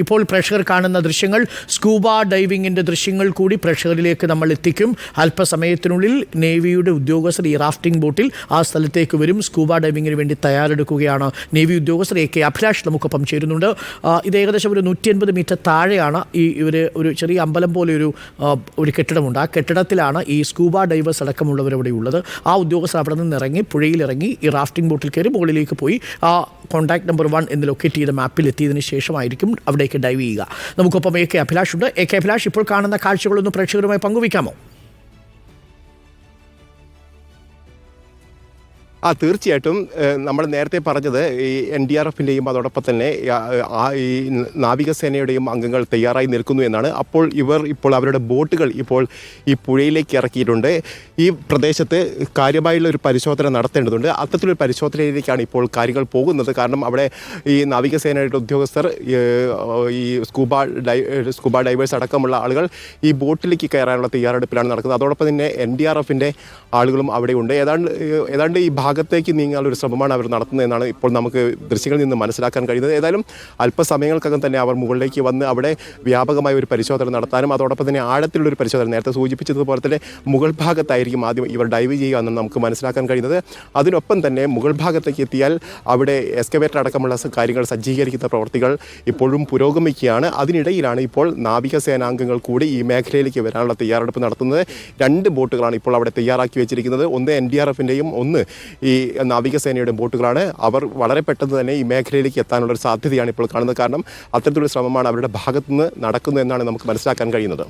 ഇപ്പോൾ പ്രേക്ഷകർ കാണുന്ന ദൃശ്യങ്ങൾ സ്കൂബ ഡൈവിങ്ങിൻ്റെ ദൃശ്യങ്ങൾ കൂടി പ്രേക്ഷകരിലേക്ക് നമ്മൾ എത്തിക്കും. അല്പസമയത്തിനുള്ളിൽ നേവിയുടെ ഉദ്യോഗസ്ഥർ ഈ റാഫ്റ്റിംഗ് ബോട്ടിൽ ആ സ്ഥലത്തേക്ക് വരും. സ്കൂബ ഡൈവിങ്ങിന് വേണ്ടി തയ്യാറെടുക്കുകയാണ് നേവി ഉദ്യോഗസ്ഥർ. AK അഭിലാഷ് നമുക്കൊപ്പം ചേരുന്നുണ്ട്. ഇത് ഏകദേശം ഒരു 150 മീറ്റർ താഴെയാണ് ഒരു ചെറിയ അമ്പലം പോലെ ഒരു കെട്ടിടമുണ്ട്. ആ കെട്ടിടത്തിലാണ് ഈ സ്കൂബ ഡൈവേഴ്സ് അടക്കമുള്ളവരവിടെ ഉള്ളത്. ആ ഉദ്യോഗസ്ഥർ അവിടെ നിന്ന് ഇറങ്ങി പുഴയിലിറങ്ങി ഈ റാഫ്റ്റിംഗ് ബോട്ടിൽ കയറി മുകളിലേക്ക് പോയി ആ കോൺടാക്ട് നമ്പർ 1 എന്ന് ലൊക്കേറ്റ് ചെയ്ത മാപ്പിൽ എത്തിയതിന് ശേഷമായിരിക്കും അവിടേക്ക് ഡൈവ് ചെയ്യുക. നമുക്കൊപ്പം AK അഭിലാഷ് ഉണ്ട്. AK അഭിലാഷ്, ഇപ്പോൾ കാണുന്ന കാഴ്ചകളൊന്ന് പ്രേക്ഷകരുമായി പങ്കുവയ്ക്കാമോ? തീർച്ചയായിട്ടും നമ്മൾ നേരത്തെ പറഞ്ഞത് ഈ NDRFൻ്റെയും അതോടൊപ്പം തന്നെ ഈ നാവികസേനയുടെയും അംഗങ്ങൾ തയ്യാറായി നിൽക്കുന്നു എന്നാണ്. ഇപ്പോൾ അവരുടെ ബോട്ടുകൾ ഇപ്പോൾ ഈ പുഴയിലേക്ക് ഇറക്കിയിട്ടുണ്ട്. ഈ പ്രദേശത്ത് കാര്യമായുള്ള ഒരു പരിശോധന നടത്തേണ്ടതുണ്ട്. അത്തരത്തിലൊരു പരിശോധനയിലേക്കാണ് ഇപ്പോൾ കാര്യങ്ങൾ പോകുന്നത്. കാരണം അവിടെ ഈ നാവികസേനയുടെ ഉദ്യോഗസ്ഥർ, ഈ സ്കൂബ ഡൈവേഴ്സ് അടക്കമുള്ള ആളുകൾ ഈ ബോട്ടിലേക്ക് കയറാനുള്ള തയ്യാറെടുപ്പിലാണ് നടക്കുന്നത്. അതോടൊപ്പം തന്നെ NDRFൻ്റെ ആളുകളും അവിടെയുണ്ട്. ഏതാണ്ട് ഈ ഭാഗത്തേക്ക് നീങ്ങാനുള്ള ഒരു ശ്രമമാണ് അവർ നടത്തുന്നതെന്നാണ് ഇപ്പോൾ നമുക്ക് ദൃശ്യങ്ങളിൽ നിന്ന് മനസ്സിലാക്കാൻ കഴിയുന്നത്. ഏതായാലും അല്പസമയങ്ങൾക്കകം തന്നെ അവർ മുകളിലേക്ക് വന്ന് അവിടെ വ്യാപകമായ ഒരു പരിശോധന നടത്താനും അതോടൊപ്പം തന്നെ ആഴത്തിലുള്ളൊരു പരിശോധന, നേരത്തെ സൂചിപ്പിച്ചതുപോലെ തന്നെ മുകൾ ഭാഗത്തായിരിക്കും ആദ്യം ഇവർ ഡൈവ് ചെയ്യുക എന്ന് നമുക്ക് മനസ്സിലാക്കാൻ കഴിയുന്നത്. അതിനൊപ്പം തന്നെ മുകൾ ഭാഗത്തേക്ക് എത്തിയാൽ അവിടെ എക്സ്കവേറ്റർ അടക്കമുള്ള കാര്യങ്ങൾ സജ്ജീകരിക്കുന്ന പ്രവൃത്തികൾ ഇപ്പോഴും പുരോഗമിക്കുകയാണ്. അതിനിടയിലാണ് ഇപ്പോൾ നാവികസേനാംഗങ്ങൾ കൂടി ഈ മേഖലയിലേക്ക് വരാനുള്ള തയ്യാറെടുപ്പ് നടത്തുന്നത്. 2 ബോട്ടുകളാണ് ഇപ്പോൾ അവിടെ തയ്യാറാക്കി വെച്ചിരിക്കുന്നത്. ഒന്ന് NDRFൻ്റെയും ഒന്ന് ഈ നാവികസേനയുടെ ബോട്ടുകളാണ്. അവർ വളരെ പെട്ടെന്ന് തന്നെ ഈ മേഖലയിലേക്ക് എത്താനുള്ളൊരു സാധ്യതയാണ് ഇപ്പോൾ കാണുന്നത്. കാരണം അത്തരത്തിലുള്ള ശ്രമമാണ് അവരുടെ ഭാഗത്തുനിന്ന് നടക്കുന്നതെന്നാണ് നമുക്ക് മനസ്സിലാക്കാൻ കഴിയുന്നത്.